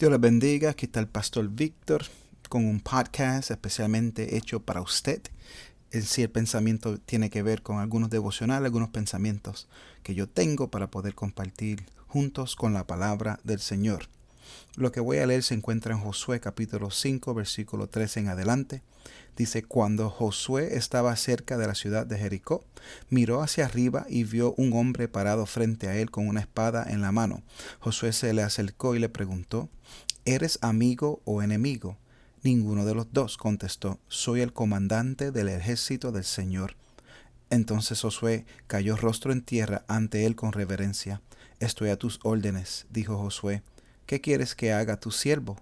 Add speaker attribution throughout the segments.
Speaker 1: Dios les bendiga, aquí está el pastor Víctor con un podcast especialmente hecho para usted. El pensamiento tiene que ver con algunos devocionales, algunos pensamientos que yo tengo para poder compartir juntos con la palabra del Señor. Lo que voy a leer se encuentra en Josué capítulo 5, versículo 13 en adelante. Dice, cuando Josué estaba cerca de la ciudad de Jericó, miró hacia arriba y vio un hombre parado frente a él con una espada en la mano. Josué se le acercó y le preguntó, ¿eres amigo o enemigo? Ninguno de los dos contestó, soy el comandante del ejército del Señor. Entonces Josué cayó rostro en tierra ante él con reverencia. Estoy a tus órdenes, dijo Josué. ¿Qué quieres que haga tu siervo?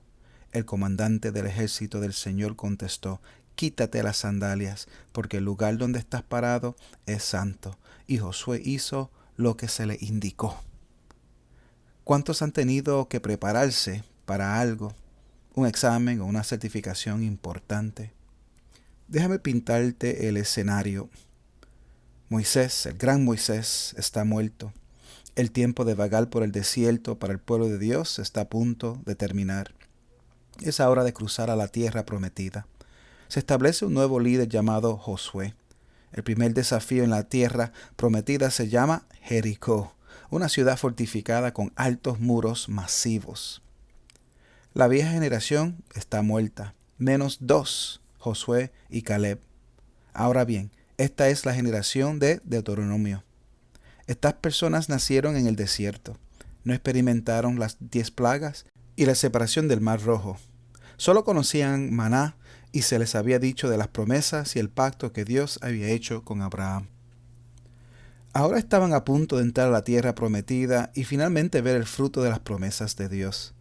Speaker 1: El comandante del ejército del Señor contestó, quítate las sandalias, porque el lugar donde estás parado es santo. Y Josué hizo lo que se le indicó. ¿Cuántos han tenido que prepararse para algo, un examen o una certificación importante? Déjame pintarte el escenario. Moisés, el gran Moisés, está muerto. El tiempo de vagar por el desierto para el pueblo de Dios está a punto de terminar. Es hora de cruzar a la tierra prometida. Se establece un nuevo líder llamado Josué. El primer desafío en la tierra prometida se llama Jericó, una ciudad fortificada con altos muros masivos. La vieja generación está muerta, menos dos, Josué y Caleb. Ahora bien, esta es la generación de Deuteronomio. Estas personas nacieron en el desierto, no experimentaron las 10 plagas y la separación del Mar Rojo. Solo conocían maná y se les había dicho de las promesas y el pacto que Dios había hecho con Abraham. Ahora estaban a punto de entrar a la tierra prometida y finalmente ver el fruto de las promesas de Dios.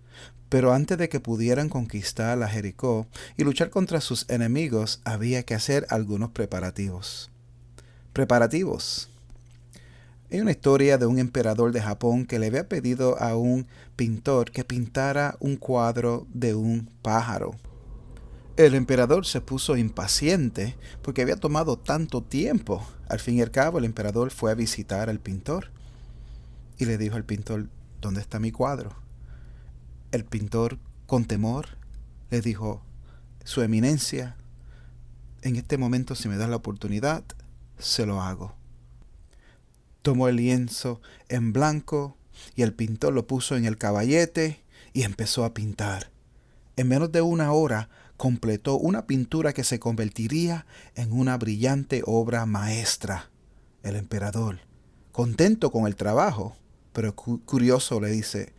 Speaker 1: Pero antes de que pudieran conquistar a Jericó y luchar contra sus enemigos, había que hacer algunos preparativos. Preparativos. Hay una historia de un emperador de Japón que le había pedido a un pintor que pintara un cuadro de un pájaro. El emperador se puso impaciente porque había tomado tanto tiempo. Al fin y al cabo, el emperador fue a visitar al pintor y le dijo al pintor, ¿dónde está mi cuadro? El pintor, con temor, le dijo, Su Eminencia, en este momento, si me da la oportunidad, se lo hago. Tomó el lienzo en blanco y el pintor lo puso en el caballete y empezó a pintar. En menos de una hora completó una pintura que se convertiría en una brillante obra maestra. El emperador, contento con el trabajo, pero curioso, le dice,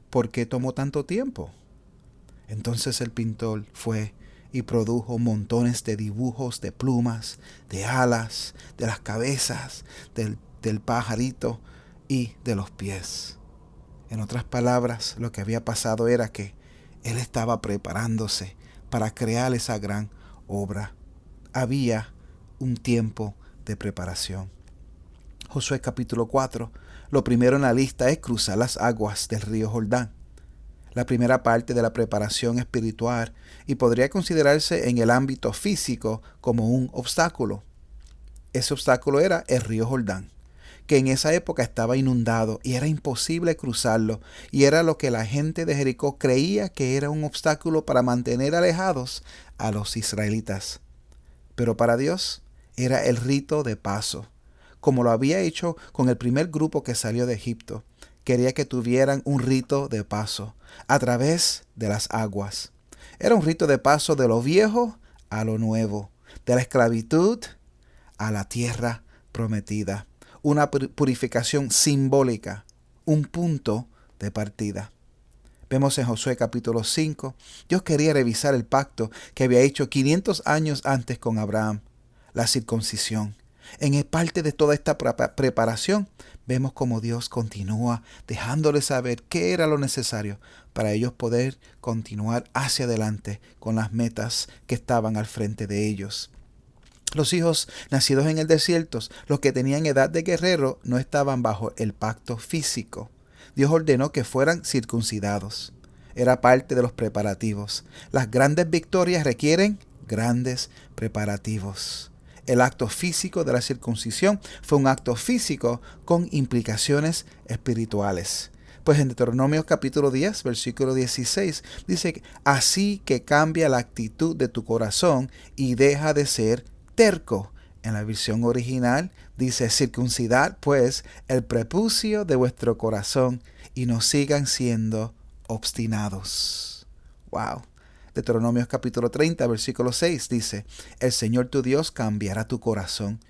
Speaker 1: ¿por qué tomó tanto tiempo? Entonces el pintor fue y produjo montones de dibujos de plumas, de alas, de las cabezas, del pajarito y de los pies. En otras palabras, lo que había pasado era que él estaba preparándose para crear esa gran obra. Había un tiempo de preparación. Josué capítulo 4, lo primero en la lista es cruzar las aguas del río Jordán. La primera parte de la preparación espiritual y podría considerarse en el ámbito físico como un obstáculo. Ese obstáculo era el río Jordán, que en esa época estaba inundado y era imposible cruzarlo, y era lo que la gente de Jericó creía que era un obstáculo para mantener alejados a los israelitas. Pero para Dios era el rito de paso, como lo había hecho con el primer grupo que salió de Egipto. Quería que tuvieran un rito de paso a través de las aguas. Era un rito de paso de lo viejo a lo nuevo, de la esclavitud a la tierra prometida. Una purificación simbólica, un punto de partida. Vemos en Josué capítulo 5, Dios quería revisar el pacto que había hecho 500 años antes con Abraham, la circuncisión. En parte de toda esta preparación, vemos cómo Dios continúa dejándoles saber qué era lo necesario para ellos poder continuar hacia adelante con las metas que estaban al frente de ellos. Los hijos nacidos en el desierto, los que tenían edad de guerrero, no estaban bajo el pacto físico. Dios ordenó que fueran circuncidados. Era parte de los preparativos. Las grandes victorias requieren grandes preparativos. El acto físico de la circuncisión fue un acto físico con implicaciones espirituales. Pues en Deuteronomio capítulo 10, versículo 16, dice, así que cambia la actitud de tu corazón y deja de ser terco. En la versión original dice, circuncidad pues el prepucio de vuestro corazón y no sigan siendo obstinados. Wow. Deuteronomios capítulo 30, versículo 6 dice, el Señor tu Dios cambiará tu corazón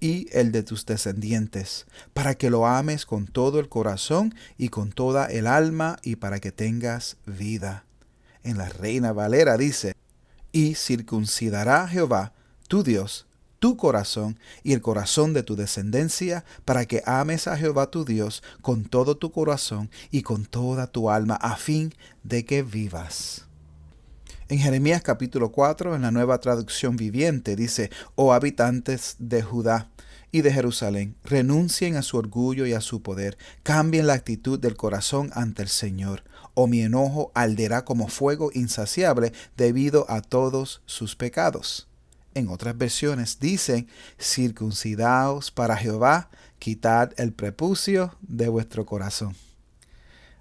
Speaker 1: y el de tus descendientes, para que lo ames con todo el corazón y con toda el alma y para que tengas vida. En la Reina Valera dice, y circuncidará Jehová, tu Dios, tu corazón y el corazón de tu descendencia, para que ames a Jehová tu Dios con todo tu corazón y con toda tu alma, a fin de que vivas. En Jeremías capítulo 4, en la Nueva Traducción Viviente, dice, oh habitantes de Judá y de Jerusalén, renuncien a su orgullo y a su poder, cambien la actitud del corazón ante el Señor, o mi enojo arderá como fuego insaciable debido a todos sus pecados. En otras versiones dicen, circuncidaos para Jehová, quitad el prepucio de vuestro corazón.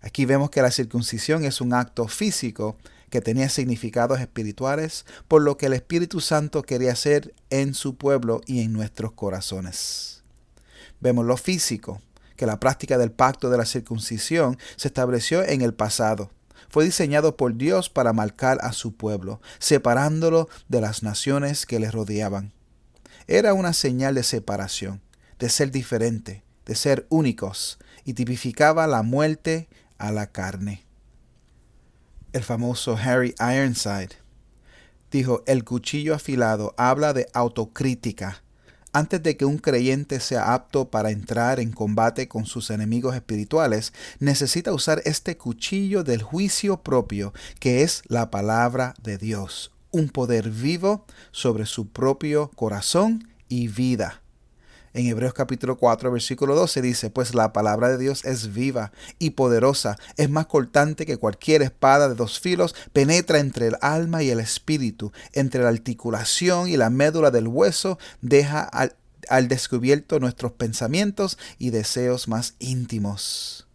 Speaker 1: Aquí vemos que la circuncisión es un acto físico que tenía significados espirituales, por lo que el Espíritu Santo quería hacer en su pueblo y en nuestros corazones. Vemos lo físico, que la práctica del pacto de la circuncisión se estableció en el pasado. Fue diseñado por Dios para marcar a su pueblo, separándolo de las naciones que le rodeaban. Era una señal de separación, de ser diferente, de ser únicos, y tipificaba la muerte a la carne. El famoso Harry Ironside dijo, el cuchillo afilado habla de autocrítica. Antes de que un creyente sea apto para entrar en combate con sus enemigos espirituales, necesita usar este cuchillo del juicio propio, que es la palabra de Dios, un poder vivo sobre su propio corazón y vida. En Hebreos capítulo 4, versículo 12 dice, pues la palabra de Dios es viva y poderosa, es más cortante que cualquier espada de dos filos, penetra entre el alma y el espíritu, entre la articulación y la médula del hueso, deja al descubierto nuestros pensamientos y deseos más íntimos.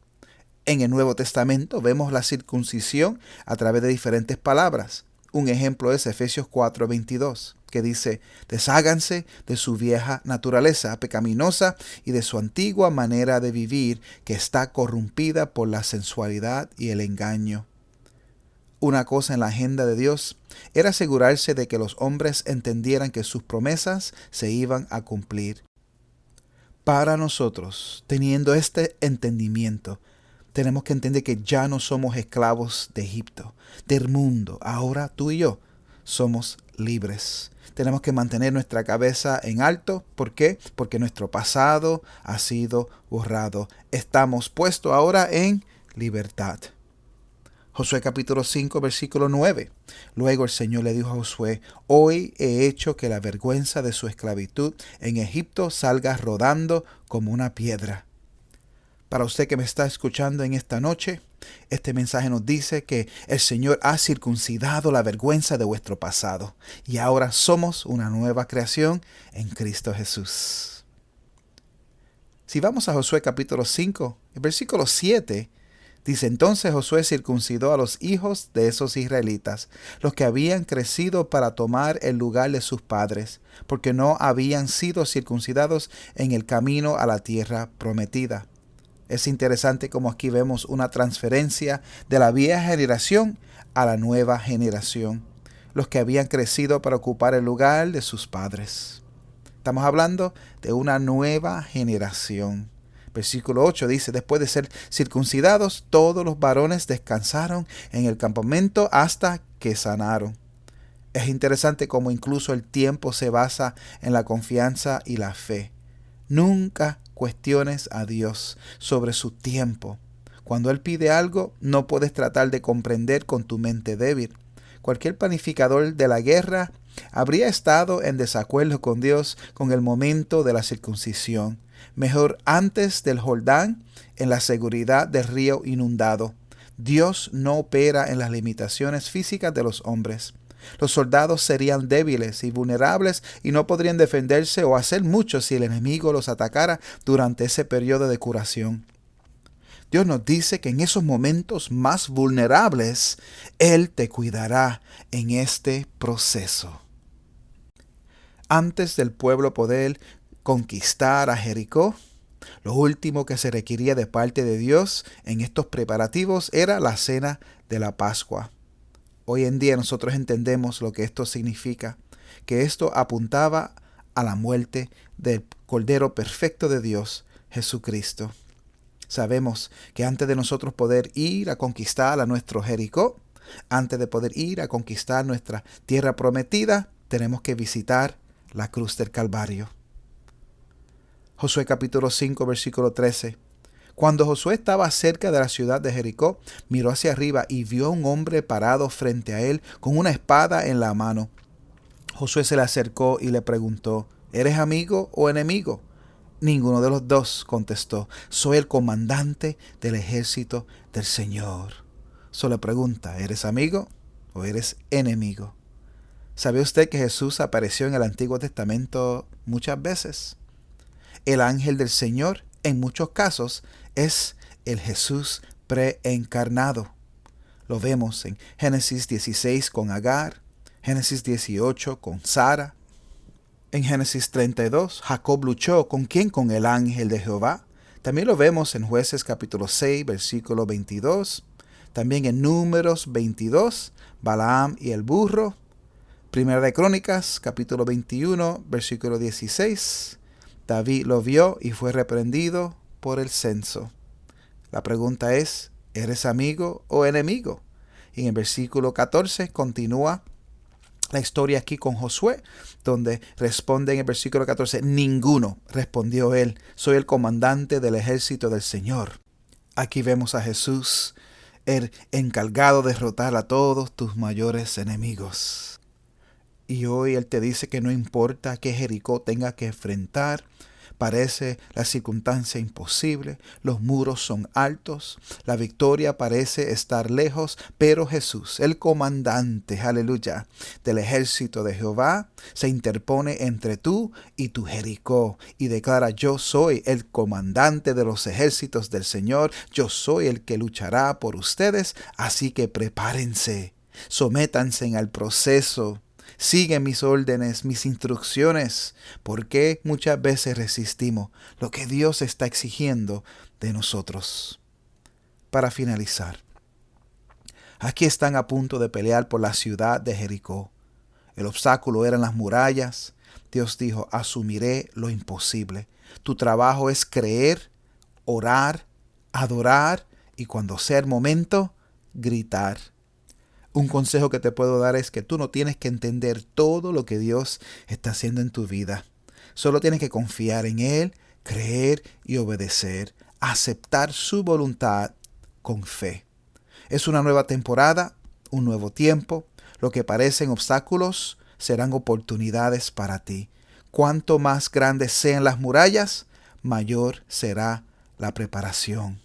Speaker 1: En el Nuevo Testamento vemos la circuncisión a través de diferentes palabras. Un ejemplo es Efesios 4:22, que dice, desháganse de su vieja naturaleza pecaminosa y de su antigua manera de vivir que está corrompida por la sensualidad y el engaño. Una cosa en la agenda de Dios era asegurarse de que los hombres entendieran que sus promesas se iban a cumplir. Para nosotros, teniendo este entendimiento, tenemos que entender que ya no somos esclavos de Egipto, del mundo. Ahora tú y yo somos libres. Tenemos que mantener nuestra cabeza en alto. ¿Por qué? Porque nuestro pasado ha sido borrado. Estamos puestos ahora en libertad. Josué capítulo 5, versículo 9. Luego el Señor le dijo a Josué, hoy he hecho que la vergüenza de su esclavitud en Egipto salga rodando como una piedra. Para usted que me está escuchando en esta noche, este mensaje nos dice que el Señor ha circuncidado la vergüenza de vuestro pasado y ahora somos una nueva creación en Cristo Jesús. Si vamos a Josué capítulo 5, el versículo 7, dice, entonces Josué circuncidó a los hijos de esos israelitas, los que habían crecido para tomar el lugar de sus padres, porque no habían sido circuncidados en el camino a la tierra prometida. Es interesante como aquí vemos una transferencia de la vieja generación a la nueva generación, los que habían crecido para ocupar el lugar de sus padres. Estamos hablando de una nueva generación. Versículo 8 dice, después de ser circuncidados, todos los varones descansaron en el campamento hasta que sanaron. Es interesante cómo incluso el tiempo se basa en la confianza y la fe. Nunca cuestiones a Dios sobre su tiempo. Cuando Él pide algo, no puedes tratar de comprender con tu mente débil. Cualquier planificador de la guerra habría estado en desacuerdo con Dios con el momento de la circuncisión. Mejor antes del Jordán, en la seguridad del río inundado. Dios no opera en las limitaciones físicas de los hombres. Los soldados serían débiles y vulnerables y no podrían defenderse o hacer mucho si el enemigo los atacara durante ese periodo de curación. Dios nos dice que en esos momentos más vulnerables, Él te cuidará en este proceso. Antes del pueblo poder conquistar a Jericó, lo último que se requería de parte de Dios en estos preparativos era la cena de la Pascua. Hoy en día nosotros entendemos lo que esto significa, que esto apuntaba a la muerte del Cordero perfecto de Dios, Jesucristo. Sabemos que antes de nosotros poder ir a conquistar a nuestro Jericó, antes de poder ir a conquistar nuestra tierra prometida, tenemos que visitar la cruz del Calvario. Josué capítulo 5, versículo 13. Cuando Josué estaba cerca de la ciudad de Jericó, miró hacia arriba y vio a un hombre parado frente a él con una espada en la mano. Josué se le acercó y le preguntó, ¿eres amigo o enemigo? Ninguno de los dos contestó, soy el comandante del ejército del Señor. Solo pregunta, ¿eres amigo o eres enemigo? ¿Sabe usted que Jesús apareció en el Antiguo Testamento muchas veces? El ángel del Señor, en muchos casos, es el Jesús preencarnado. Lo vemos en Génesis 16 con Agar, Génesis 18 con Sara. En Génesis 32, Jacob luchó ¿con quién? Con el ángel de Jehová. También lo vemos en Jueces capítulo 6, versículo 22. También en Números 22, Balaam y el burro. Primera de Crónicas, capítulo 21, versículo 16. David lo vio y fue reprendido por el censo. La pregunta es, ¿eres amigo o enemigo? Y en el versículo 14 continúa la historia aquí con Josué, donde responde en el versículo 14, ninguno, respondió él, soy el comandante del ejército del Señor. Aquí vemos a Jesús, el encargado de derrotar a todos tus mayores enemigos. Y hoy Él te dice que no importa qué Jericó tenga que enfrentar, parece la circunstancia imposible, los muros son altos, la victoria parece estar lejos, pero Jesús, el comandante, aleluya, del ejército de Jehová, se interpone entre tú y tu Jericó y declara, yo soy el comandante de los ejércitos del Señor, yo soy el que luchará por ustedes, así que prepárense, sométanse al proceso. Sigue mis órdenes, mis instrucciones, porque muchas veces resistimos lo que Dios está exigiendo de nosotros. Para finalizar, aquí están a punto de pelear por la ciudad de Jericó. El obstáculo eran las murallas. Dios dijo, asumiré lo imposible. Tu trabajo es creer, orar, adorar y cuando sea el momento, gritar. Un consejo que te puedo dar es que tú no tienes que entender todo lo que Dios está haciendo en tu vida. Solo tienes que confiar en Él, creer y obedecer, aceptar su voluntad con fe. Es una nueva temporada, un nuevo tiempo. Lo que parecen obstáculos serán oportunidades para ti. Cuanto más grandes sean las murallas, mayor será la preparación.